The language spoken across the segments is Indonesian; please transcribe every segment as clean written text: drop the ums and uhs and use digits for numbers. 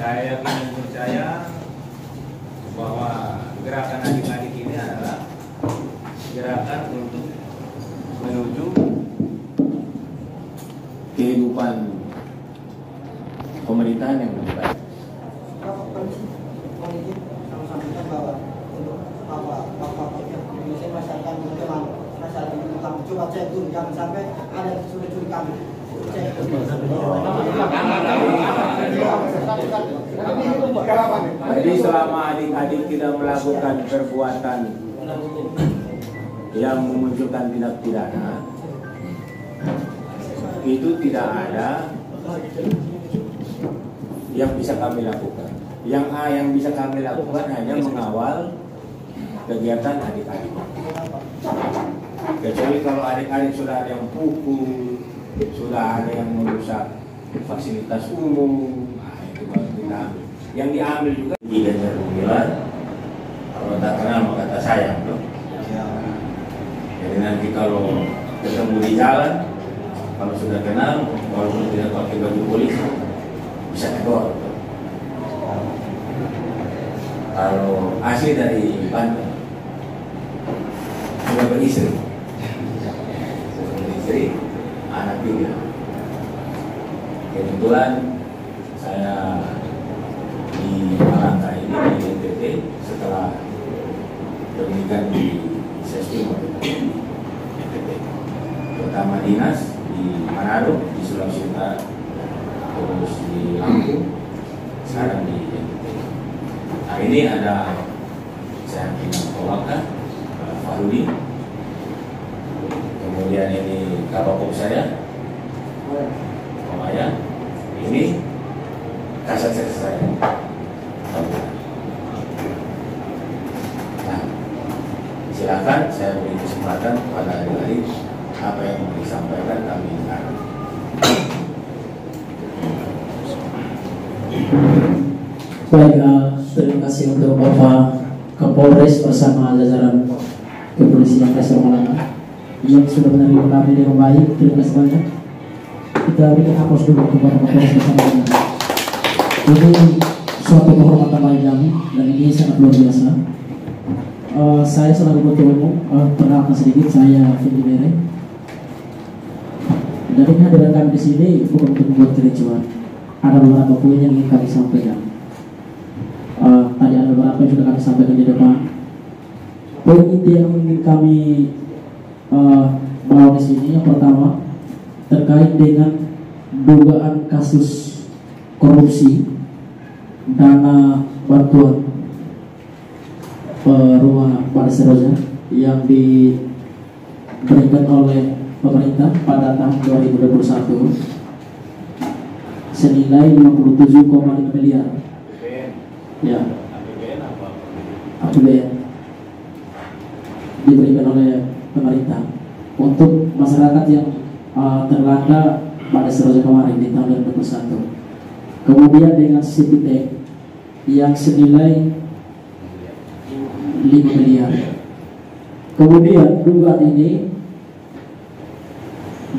Saya yakin dan percaya bahwa gerakan adik-adik ini adalah gerakan untuk menuju kehidupan pemerintahan yang lebih baik. Sampaikan bahwa untuk bapak Indonesia masyarakat bagaimana masyarakat kami coba cek dulu, jangan sampai ada curi kami. Jadi selama adik-adik tidak melakukan perbuatan yang memunculkan tindak pidana, itu tidak ada yang bisa kami lakukan. Yang bisa kami lakukan hanya mengawal kegiatan adik-adik. Kecuali kalau adik-adik sudah ada yang pukul, sudah ada yang merusak fasilitas umum, nah itu baru kita ambil. Yang diambil juga tidak terbumilan. Kalau tak kenal maka tak sayang tuh. Jadi nanti kalau ketemu di jalan, kalau sudah kenal, walaupun tidak pakai baju polisi, bisa tegur. Kalau asli dari Banten, sudah beristri, anak 3. Kebetulan saya di Malaka ini di NTT setelah pendidikan di SST NTT. Pertama dinas di Manado, di Sulawesi Utara, terus di Lampung, sekarang di NTT. Nah ini ada saya punya Kolaka, Farudi, kemudian ini Kabakop saya, Komaya, ini kasat saya. Nah, silakan saya beri kesempatan kepada adik-adik apa yang mau disampaikan kami dengar. Baik, terima kasih untuk Bapak Kapolres bersama jajaran Kepolisian Resor Malaka yang sudah menerima kami dengan baik. Terima kasih banyak. Kita berikan aplaus dulu kepada Kapolres bersama kami. Ini suatu kehormatan bagi kami dan ini sangat luar biasa. Saya selaku ketua umum, perkenalkan sedikit, saya Fendi Mere. Dari kehadiran kami di sini bukan untuk membuat kericuan. Ada beberapa poin yang ingin kami sampaikan. Tadi ada beberapa yang sudah kami sampaikan di depan. Poin inti yang ingin kami bawa di sini yang pertama terkait dengan dugaan kasus korupsi dana bantuan rumah Pak Seroja yang diberikan oleh pemerintah pada tahun 2021 senilai 57,5 miliar. Ya, APBN diberikan oleh pemerintah untuk masyarakat yang terlanda pada Seroja kemarin di tahun 2021. Kemudian dengan CPT yang senilai 5 miliar. Kemudian dugaan ini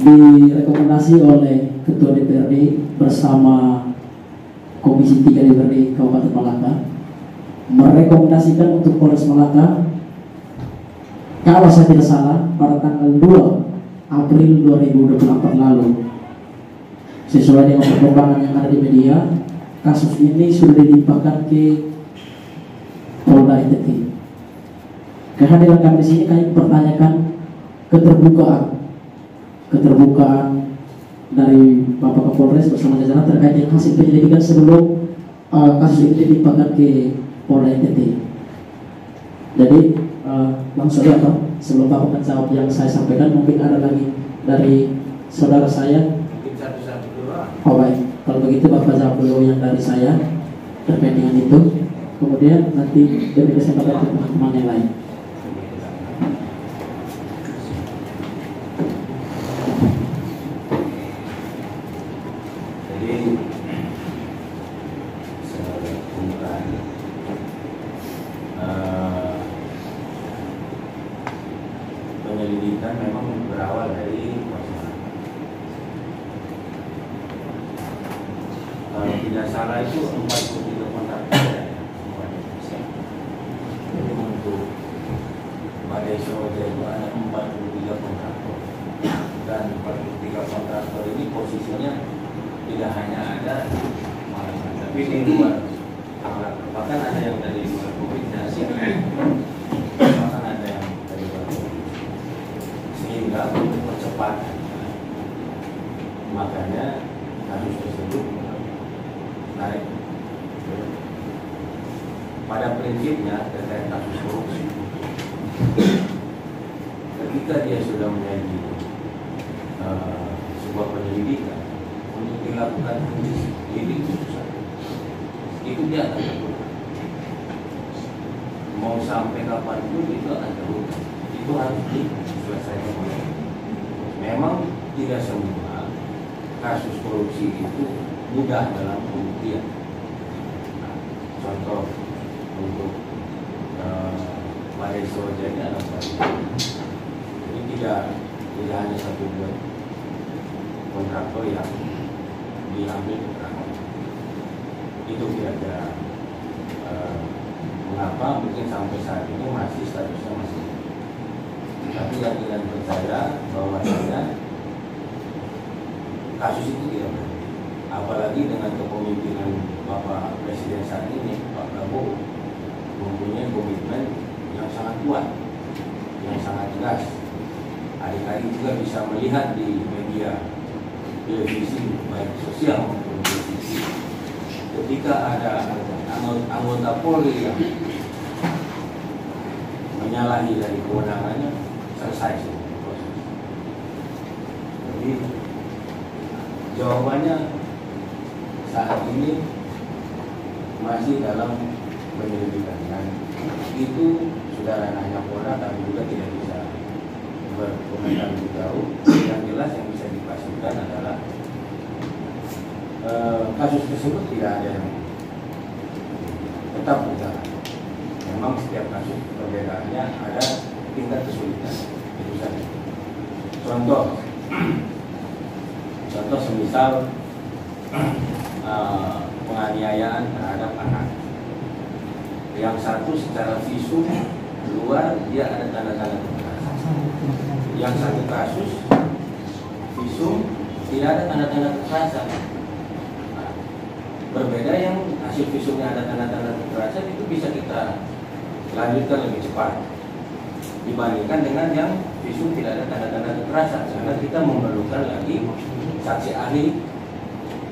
direkomendasi oleh Ketua DPRD bersama Komisi 3 DPRD Kabupaten Malaka merekomendasikan untuk Polres Malaka, kalau saya tidak salah, pada tanggal 2 April 2024 lalu, sesuai dengan perkembangan yang ada di media, kasus ini sudah dilimpahkan ke Polda NTT. Kehadiran kami di sini kami pertanyakan keterbukaan dari Bapak Kapolres bersama jajaran terkait dengan hasil penyelidikan sebelum kasus ini dilimpahkan ke Polda NTT. Jadi langsung saja, sebelum Bapak menjawab yang saya sampaikan, mungkin ada lagi dari saudara saya. Mungkin satu-satu dulu. Oh baik, kalau begitu Bapak jawab dulu yang dari saya terkait dengan itu. Kemudian nanti demi kesempatan untuk teman-teman yang lain. Penyelidikan memang berawal dari masyarakat. tidak salah itu 43 kontraktor ya. Jadi untuk Balai Seroja itu ada 43 kontraktor, dan 43 kontraktor ini posisinya tidak hanya ada tapi di luar, bahkan ada yang dari luar komunitas, bahkan ada yang dari luar komunitas, sehingga untuk percepatan makanya kasus tersebut naik. Pada prinsipnya terkait kasus korupsi, ketika dia sudah menjadi sebuah penyelidikan untuk dilakukan lidik khusus, itu dia akan terbuka. Mau sampai kapanpun itu akan terbuka. Itu harus diselesaikan. Memang tidak semua kasus korupsi itu mudah dalam pembuktian. Nah, contoh untuk Balai Seroja ini adalah ini tidak hanya satu buat kontraktor yang diambil keterangan. Itu kira-kira mengapa mungkin sampai saat ini masih statusnya masih. Tapi yang tidak percaya bahwasanya kasus itu tidak berhenti. Apalagi dengan kepemimpinan Bapak Presiden saat ini, Pak Prabowo mempunyai komitmen yang sangat kuat, yang sangat jelas. Adik-adik juga bisa melihat di media televisi baik sosial maupun televisi, ketika ada anggota Polri yang menyalahi dari kewenangannya, selesai semua proses. Jadi jawabannya saat ini masih dalam penyelidikan, dan itu sudah ranahnya Polda, kami juga tidak bisa berkomentar lebih jauh. Yang jelas yang bisa dipastikan adalah kasus tersebut tidak ada yang tetap berjalan. Memang setiap kasus perbedaannya ada tingkat kesulitan, itu saja. Contoh semisal penganiayaan terhadap anak. Yang satu secara visum luar dia ada tanda-tanda kekerasan. Yang satu kasus visum tidak ada tanda-tanda kekerasan. Nah, berbeda yang hasil visumnya ada tanda-tanda kekerasan, itu bisa kita lanjutkan lebih cepat dibandingkan dengan yang visum tidak ada tanda-tanda kekerasan, karena kita memerlukan lagi saksi ahli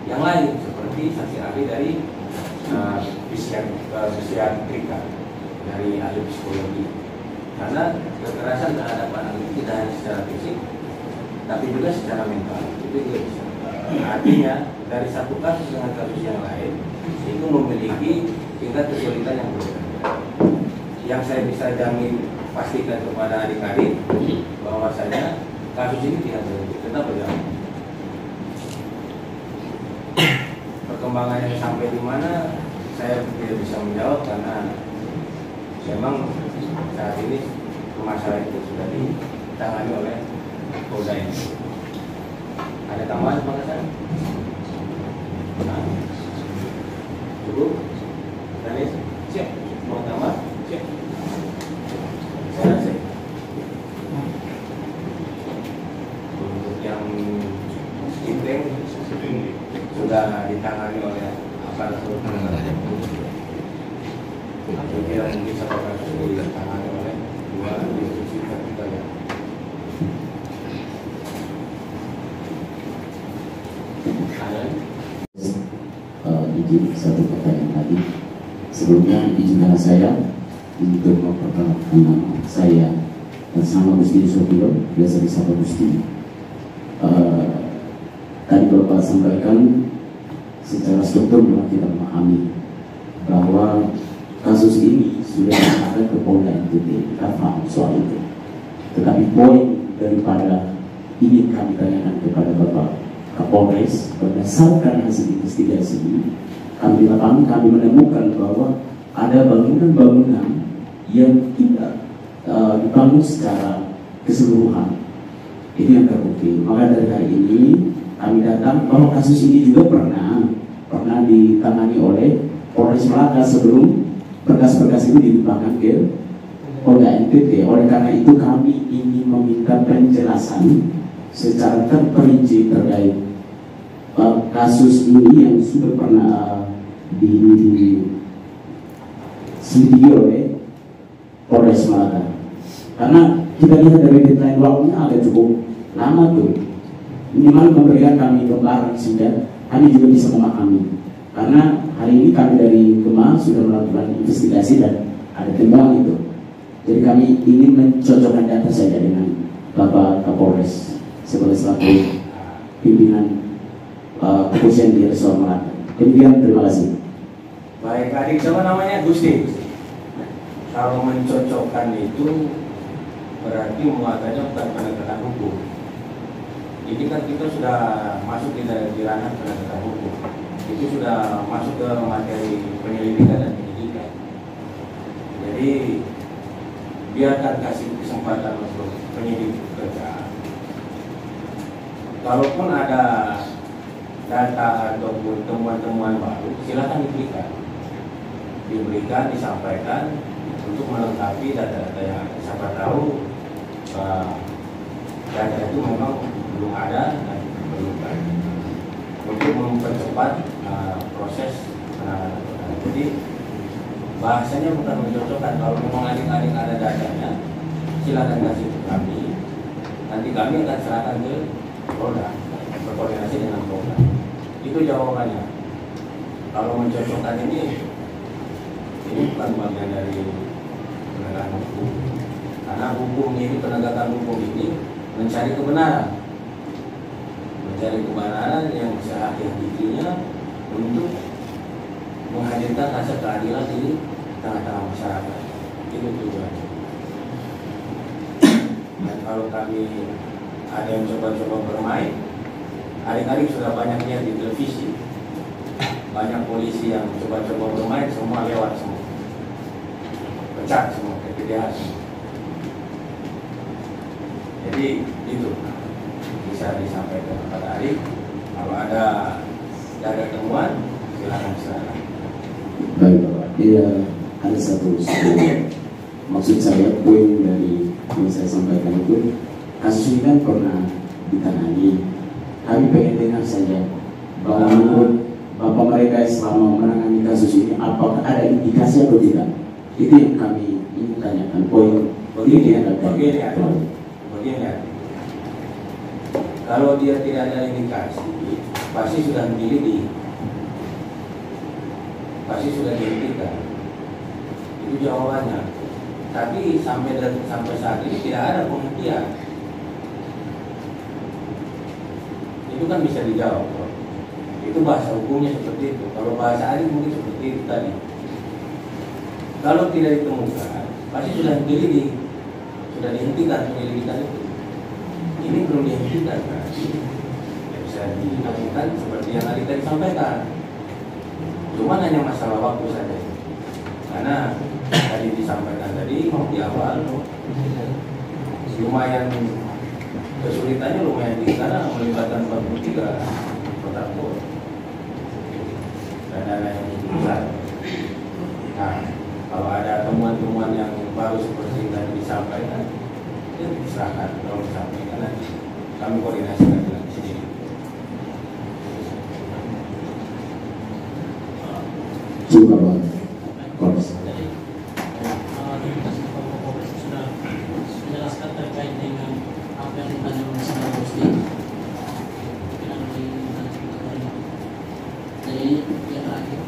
yang lain seperti saksi ahli dari psikiatrika, dari ahli psikologi, karena kekerasan terhadap anak itu tidak hanya secara fisik tapi juga secara mental, itu juga bisa. Artinya dari satu kasus dengan kasus yang lain itu memiliki tingkat kesulitan yang berbeda. Yang saya bisa jamin pastikan kepada adik-adik bahwasanya kasus ini tidak berhenti, tetap berjalan. Perkembangannya sampai di mana saya tidak bisa menjawab, karena memang saat ini permasalahan itu sudah ditangani oleh Polda ini. Ada tambahan Pak Hasan? Nah, cukup? Danis? Siap? Mau tambah? Siap? Saya rasa untuk yang skipping sudah ditangani oleh aparatur penegak hukum. Jadi mungkin satu kasus ditangani oleh dua institusi tertentu ya. Izin satu pertanyaan tadi. Sebelumnya izinkan saya untuk memperkenalkan nama saya bersama Gusti Sopiro, biasa disapa Gusti. Tadi Bapak sampaikan secara struktur bahwa kita memahami bahwa kasus ini sudah ada ke Polda NTB, kita paham soal itu. Tetapi poin daripada ingin kami tanyakan kepada Bapak Kapolres, berdasarkan hasil investigasi ini, kami menemukan bahwa ada bangunan-bangunan yang tidak dibangun secara keseluruhan. Itu yang terbukti. Maka dari hari ini kami datang bahwa kasus ini juga pernah pernah ditangani oleh Polres Melaka sebelum berkas-berkas itu dilimpahkan ke Polda NTT. Oleh karena itu kami ingin meminta penjelasan secara terperinci terkait kasus ini yang sudah pernah diselidiki oleh Polres Melaka. Karena kita lihat dari deadline waktunya agak cukup lama tuh. Minimal memberikan kami gambaran sehingga kami juga bisa memahami. Karena hari ini kami dari Kema sudah melakukan investigasi dan ada temuan itu. Jadi kami ingin mencocokkan data saja dengan Bapak Kapolres sebagai selaku pimpinan kepolisian di Resor Melaka. Demikian, terima kasih. Baik, adik siapa namanya? Gusti. Kalau mencocokkan itu berarti muatannya bukan penegakan hukum. Ini kan kita sudah masuk di ranah penegakan hukum. Itu sudah masuk ke materi penyelidikan dan penyidikan. Jadi biarkan kasih kesempatan untuk penyidik kerja. Kalaupun ada data ataupun temuan-temuan baru, silakan diberikan, disampaikan untuk melengkapi data-data yang ada. Siapa tahu data itu memang belum ada dan belum ada untuk mempercepat proses penanganan. Jadi bahasanya bukan mencocokkan. Kalau memang adik-adik ada datanya, silakan kasih ke kami. Nanti kami akan serahkan ke Polda, berkoordinasi dengan Polda. Itu jawabannya. Kalau mencocokkan ini bukan bagian dari penegakan hukum. Karena hukum ini, penegakan hukum ini mencari kebenaran. Mencari kebenaran yang sehati-hatinya untuk menghadirkan rasa keadilan di tengah-tengah masyarakat. Itu tujuannya. Dan kalau kami ada yang coba-coba bermain, adik-adik sudah banyak lihat di televisi, banyak polisi yang coba-coba bermain, semua lewat semua, pecah semua, PPDH semua. Jadi itu bisa disampaikan kepada adik. Kalau ada temuan, silakan. Baik Bapak, ada satu maksud saya, poin dari yang saya sampaikan itu, kasus ini kan pernah ditangani. Kami pengen dengar saja bahwa menurut Bapak mereka selama menangani kasus ini, apakah ada indikasi atau tidak? Itu yang kami ingin tanyakan. Poin begini ya. Kalau dia tidak ada indikasi, pasti sudah menyelidiki, pasti sudah dihentikan. Itu jawabannya. Tapi sampai saat ini tidak ada penghentian. Itu kan bisa dijawab. Itu bahasa hukumnya seperti itu. Kalau bahasa adik mungkin seperti itu tadi. Kalau tidak ditemukan, pasti sudah dihentikan, sudah dihentikan penyelidikan itu. Ini belum dihentikan, kan? Bisa dilakukan seperti yang adik tadi sampaikan. Cuma hanya masalah waktu saja. Karena tadi disampaikan tadi di awal lumayan kesulitannya lumayan tinggi karena melibatkan 43 kotak-kotak dan dana yang besar. Nah, kalau ada temuan-temuan yang baru seperti yang tadi disampaikan, ya diserahkan. Kalau disampaikan nanti kami koordinasikan dengan sini. Juga Pak. Polres. Jadi, sudah menjelaskan terkait dengan apa yang ditanya oleh saudara Gusti. Jadi, yang terakhir.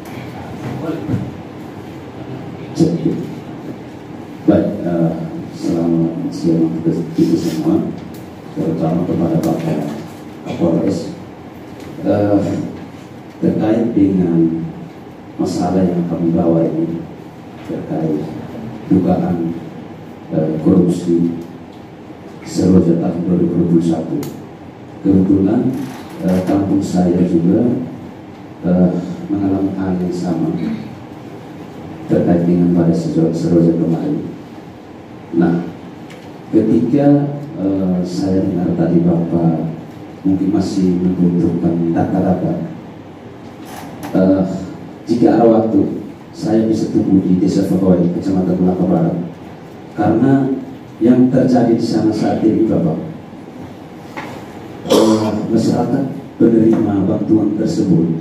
Baik, selamat siang kita semua, terutama kepada Bapak Kapolres. Terkait dengan masalah yang kami bawa ini terkait dugaan korupsi Seroja tahun 2021. Kebetulan kampung saya juga mengalami hal yang sama terkait dengan pada Seroja kemarin. Nah, ketika saya dengar tadi Bapak mungkin masih membutuhkan data-data, jika ada waktu saya bisa tumbuh di Desa Fakoi, Kecamatan Melaka Barat, karena yang terjadi di sana saat ini Bapak, masyarakat penerima bantuan tersebut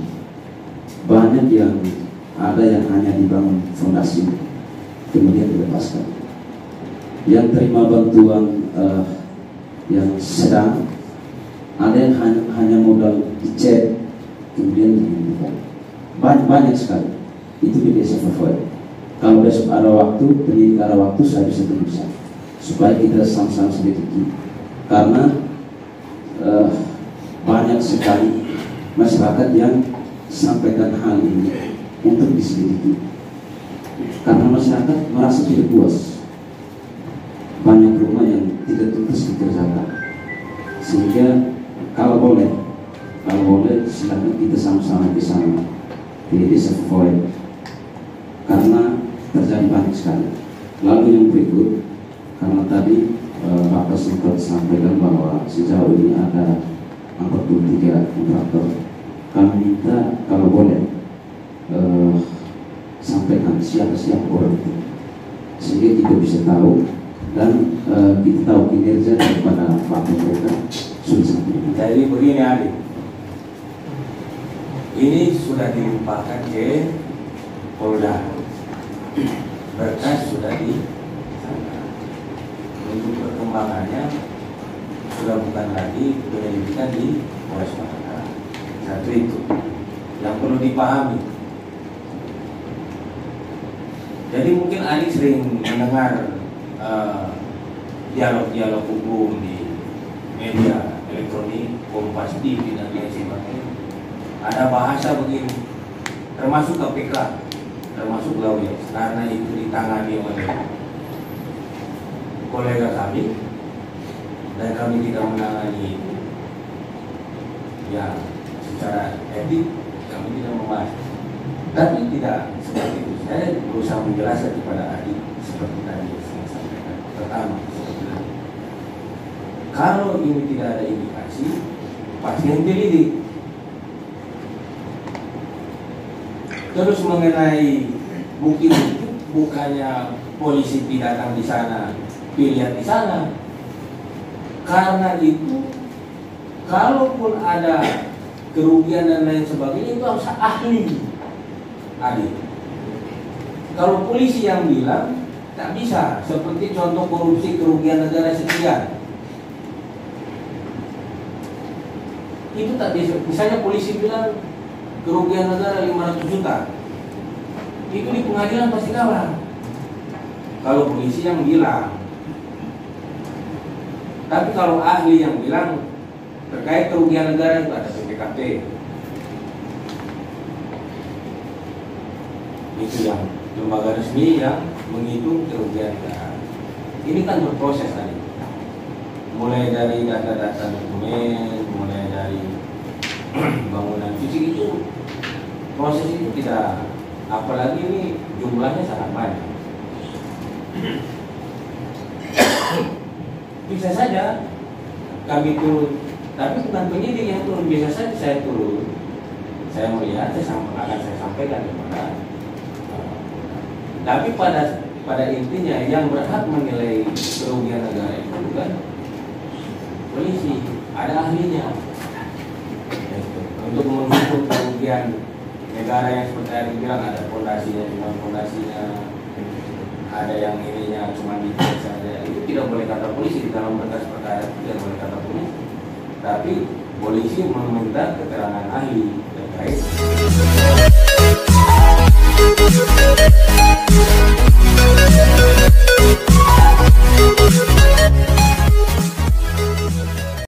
banyak yang ada yang hanya dibangun fondasi kemudian dilepaskan, yang terima bantuan yang sedang, ada yang hanya modal dicek kemudian dihentikan. Banyak sekali itu di Desa Fakoi. Kalau besok ada waktu, penyidik ada waktu, saya bisa tunjukkan supaya kita sama-sama selidiki, karena banyak sekali masyarakat yang sampaikan hal ini untuk diselidiki, karena masyarakat merasa tidak puas, banyak rumah yang tidak tuntas dikerjakan, sehingga kalau boleh silakan kita sama-sama di sana di Desa Fakoi, karena terjadi banyak sekali. Lalu yang berikut, karena tadi Bapak sempat sampaikan bahwa sejauh ini ada 43 kontraktor, kami minta kalau boleh sampaikan siapa orang itu, sehingga kita bisa tahu dan kita tahu kinerja daripada Bapak mereka sudah sampai. Jadi begini adik, ini sudah dilimpahkan ke Polda, berkas sudah di sana. Untuk perkembangannya sudah bukan lagi penyelidikan di Polres Malaka. Satu itu yang perlu dipahami. Jadi mungkin adik sering mendengar dialog-dialog hukum di media elektronik, Kompas TV dan lain sebagainya. Ada bahasa begini, termasuk KPK, termasuk lawyer, karena itu ditangani oleh kolega kami dan kami tidak menangani itu. Ya, secara etik kami tidak membahas. Tapi tidak seperti itu. Saya berusaha menjelaskan kepada adik seperti tadi saya sampaikan. Pertama, seperti tadi, kalau ini tidak ada indikasi, pasti yang dilidik. Terus mengenai bukti-bukti, bukannya polisi tidak datang di sana, pilihan di sana. Karena itu, kalaupun ada kerugian dan lain sebagainya, itu harus ahli. Adik, kalau polisi yang bilang tak bisa, seperti contoh korupsi kerugian negara sekian, itu tak bisa. Misalnya polisi bilang kerugian negara 500 juta, itu di pengadilan pasti kalah. Kalau polisi yang bilang, tapi kalau ahli yang bilang terkait kerugian negara itu ada PPKP. Itu yang lembaga resmi yang menghitung kerugian negara. Ini kan berproses tadi, mulai dari data-data dokumen, mulai dari bangunan fisik, itu proses itu tidak, apalagi ini jumlahnya sangat banyak. Bisa saja kami turun, tapi bukan penyidik yang turun, bisa saja saya turun, saya melihat, akan saya sampaikan kepada. Tapi pada intinya yang berhak menilai kerugian negara itu bukan polisi, ada ahlinya. Untuk menghitung kerugian negara yang seperti yang bilang, ada fondasinya, cuma fondasinya, ada yang ininya cuma dicek saja. Itu tidak boleh kata polisi di dalam berkas perkara, tidak boleh kata polisi. Tapi polisi meminta keterangan ahli terkait.